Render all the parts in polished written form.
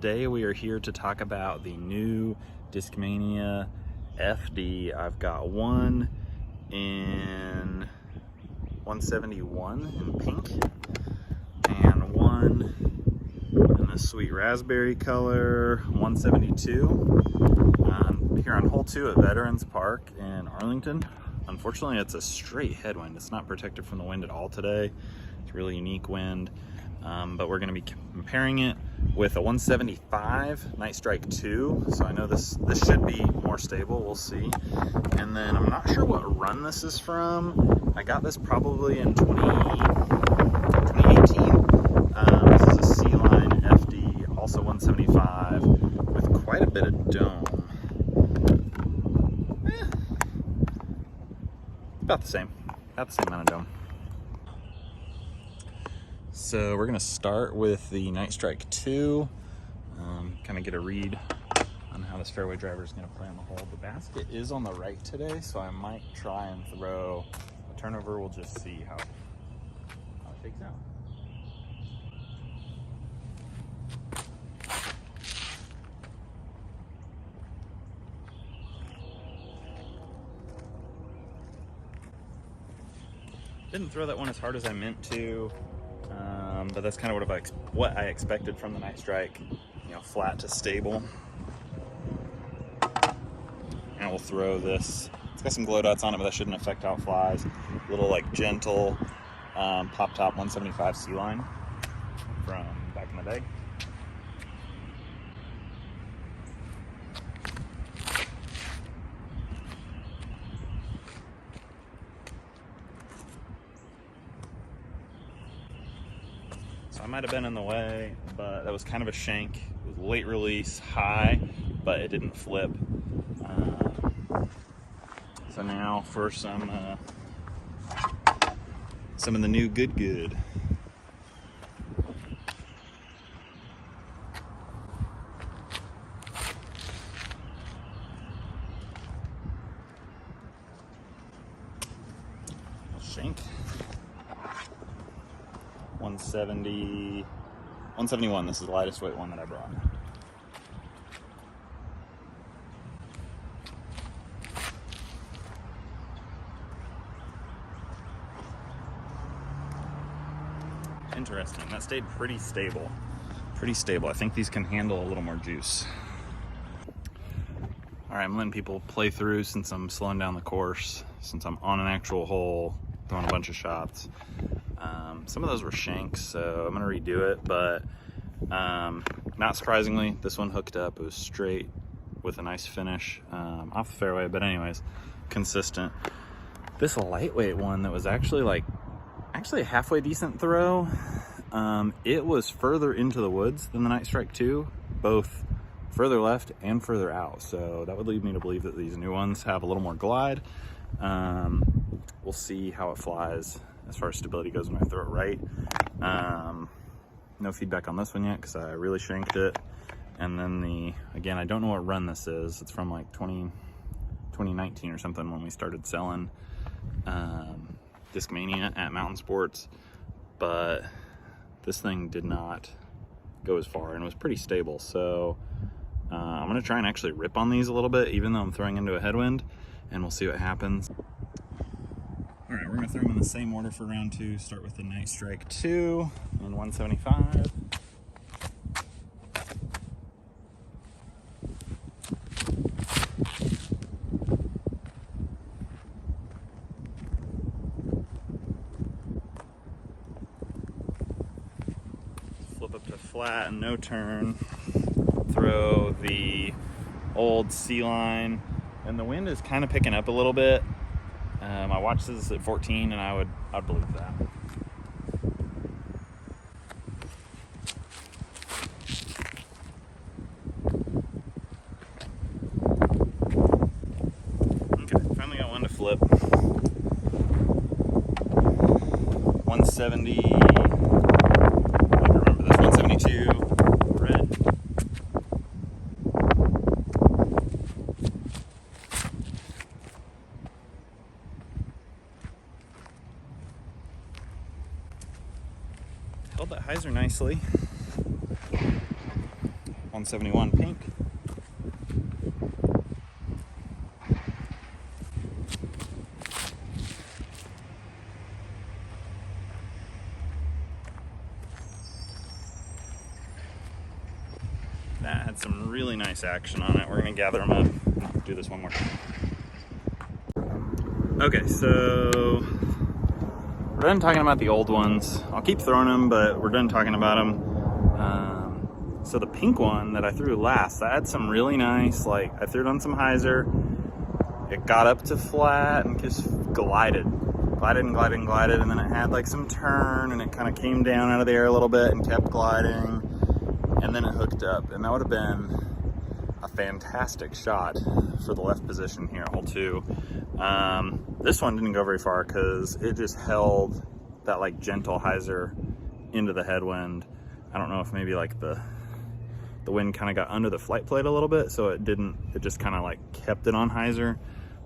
today we are here to talk about the new Discmania FD. I've got one in 171 in pink and one in a sweet raspberry color, 172. Here on hole 2 at Veterans Park in Arlington. Unfortunately, it's a straight headwind. It's not protected from the wind at all today. It's a really unique wind. But we're going to be comparing it with a 175 Night Strike 2. So I know this should be more stable. We'll see. And then I'm not sure what run this is from. I got this probably in 2018. This is a C-Line FD, also 175, with quite a bit of dome. About the same amount of dome. So we're gonna start with the Night Strike 2, kind of get a read on how this fairway driver is gonna play on the hole. The basket is on the right today, so I might try and throw a turnover. We'll just see how it shakes out. Didn't throw that one as hard as I meant to, but that's kind of what I expected from the Night Strike, flat to stable. And we'll throw this. It's got some glow dots on it, but that shouldn't affect how it flies. A little gentle pop top 175 C-Line from back in the day. So I might have been in the way, but that was kind of a shank. It was late release, high, but it didn't flip. So now for some of the new good. Shank. 171. This is the lightest weight one that I brought. Interesting. That stayed pretty stable. I think these can handle a little more juice. All right, I'm letting people play through since I'm slowing down the course, since I'm on an actual hole, throwing a bunch of shots. Some of those were shanks, so I'm gonna redo it, but not surprisingly, this one hooked up. It was straight with a nice finish off the fairway, but anyways, consistent. This lightweight one that was actually a halfway decent throw, it was further into the woods than the Night Strike 2, both further left and further out, so that would lead me to believe that these new ones have a little more glide. We'll see how it flies as far as stability goes when I throw it right. No feedback on this one yet because I really shanked it. And then again, I don't know what run this is. It's from 2019 or something when we started selling Discmania at Mountain Sports. But this thing did not go as far and it was pretty stable. So I'm gonna try and actually rip on these a little bit, even though I'm throwing into a headwind, and we'll see what happens. All right, we're gonna throw them in the same order for round 2. Start with the Night Strike 2 and 175. Flip up to flat and no turn. Throw the old C-Line, and the wind is kind of picking up a little bit. I watched this at 14 and I'd believe that. Okay, finally got one to flip. 170, I can remember this, 172, red. Held that hyzer nicely. 171 pink. That had some really nice action on it. We're gonna gather them up. Do this one more time. Okay, so we're done talking about the old ones. I'll keep throwing them, but we're done talking about them. So the pink one that I threw last, that had some really nice, like, I threw it on some hyzer. It got up to flat and just glided. Glided and glided and glided, and then it had like some turn, and it kind of came down out of the air a little bit and kept gliding. And then it hooked up, and that would have been a fantastic shot for the left position here, hole 2. This one didn't go very far because it just held that like gentle hyzer into the headwind. I don't know if maybe like the wind kind of got under the flight plate a little bit, so it just kind of like kept it on hyzer.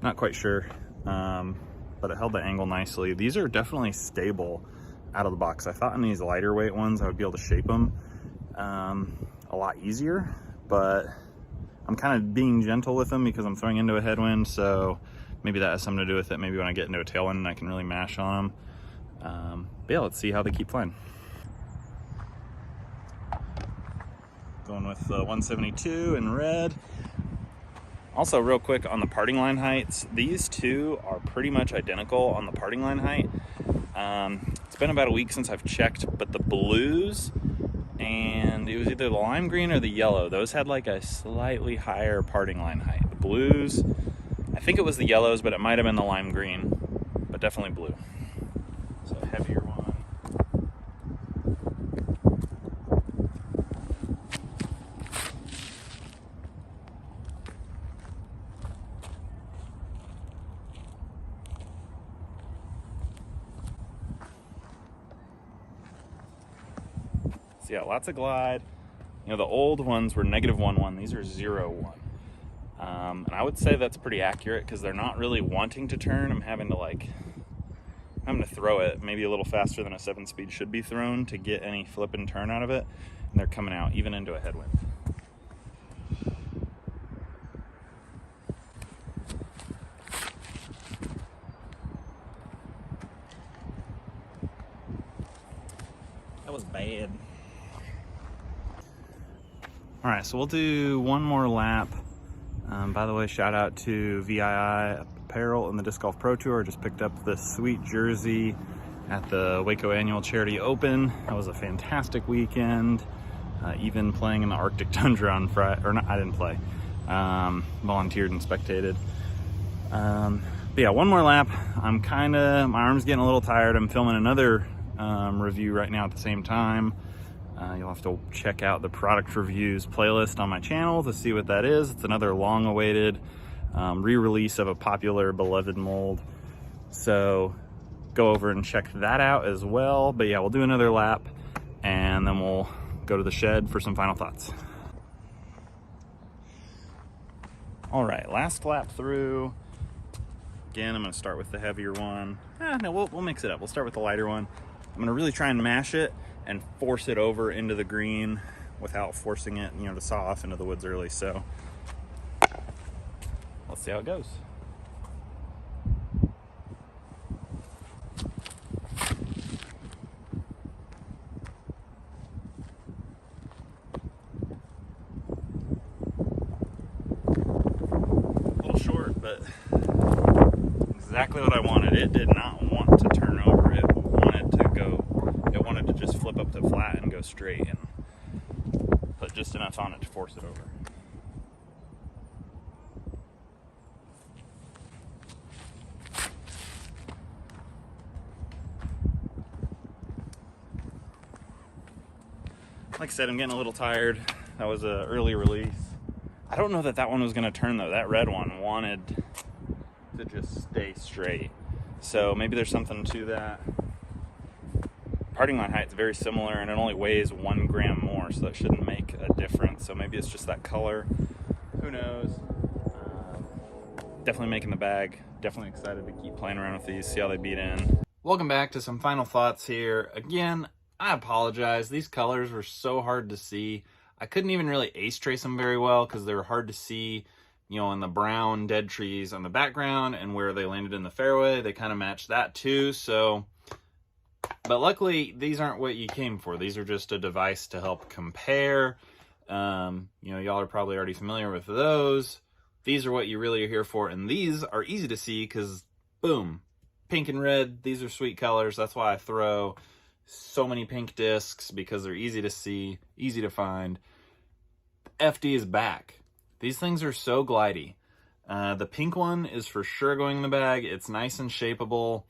Not quite sure, but it held the angle nicely. These are definitely stable out of the box. I thought in these lighter weight ones I would be able to shape them a lot easier, but I'm kind of being gentle with them because I'm throwing into a headwind, so maybe that has something to do with it. Maybe when I get into a tailwind I can really mash on them. But yeah, let's see how they keep flying. Going with 172 in red. Also, real quick on the parting line heights, these two are pretty much identical on the parting line height. It's been about a week since I've checked, but the blues, and it was either the lime green or the yellow, those had like a slightly higher parting line height. The blues, I think it was the yellows, but it might have been the lime green, but definitely blue. So a heavier one. So yeah, lots of glide. You know, the old ones were -1-1. These are 0-1. And I would say that's pretty accurate because they're not really wanting to turn. I'm having to throw it maybe a little faster than a 7-speed should be thrown to get any flip and turn out of it. And they're coming out even into a headwind. That was bad. All right, so we'll do one more lap. By the way, shout out to VII Apparel and the Disc Golf Pro Tour. Just picked up this sweet jersey at the Waco Annual Charity Open. That was a fantastic weekend. Even playing in the Arctic Tundra on Friday, or not, I didn't play. Volunteered and spectated. But yeah, one more lap. My arm's getting a little tired. I'm filming another review right now at the same time. You'll have to check out the product reviews playlist on my channel to see what that is. It's another long-awaited re-release of a popular, beloved mold. So go over and check that out as well. But yeah, we'll do another lap and then we'll go to the shed for some final thoughts. All right, last lap through. Again, I'm gonna start with the heavier one. No, we'll mix it up. We'll start with the lighter one. I'm gonna really try and mash it and force it over into the green without forcing it, to saw off into the woods early. So let's see how it goes. A little short, but exactly what I wanted. It did not want to turn over. It wanted to just flip up to flat and go straight, and put just enough on it to force it over. Like I said, I'm getting a little tired. That was an early release. I don't know that one was going to turn though. That red one wanted to just stay straight. So maybe there's something to that. Parting line height's very similar, and it only weighs 1 gram more, so that shouldn't make a difference. So maybe it's just that color. Who knows? Definitely making the bag. Definitely excited to keep playing around with these, see how they beat in. Welcome back to some final thoughts here. Again, I apologize. These colors were so hard to see. I couldn't even really ace trace them very well because they were hard to see, you know, on the brown dead trees on the background, and where they landed in the fairway, they kind of matched that too. So, but luckily these aren't what you came for. These are just a device to help compare. You know, y'all are probably already familiar with those. These are what you really are here for, and these are easy to see because, boom, pink and red, these are sweet colors. That's why I throw so many pink discs, because they're easy to see, easy to find. FD is back. These things are so glidey. The pink one is for sure going in the bag. It's nice and shapeable.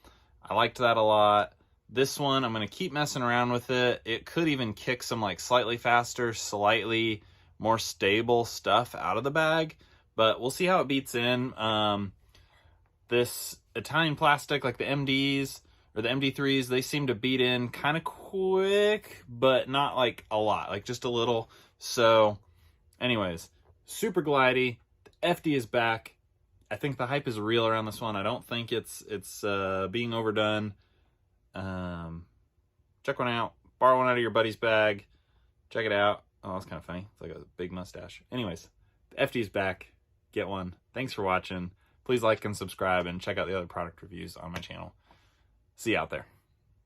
I liked that a lot. This one, I'm going to keep messing around with it. It could even kick some like slightly faster, slightly more stable stuff out of the bag, but we'll see how it beats in. This Italian plastic, like the MDs or the MD3s, they seem to beat in kind of quick, but not like a lot, like just a little. So anyways, super glidey. The FD is back. I think the hype is real around this one. I don't think it's being overdone. Check one out. Borrow one out of your buddy's bag. Check it out. Oh, that's kind of funny. It's like a big mustache. Anyways, the FD is back. Get one. Thanks for watching. Please like and subscribe, and check out the other product reviews on my channel. See you out there.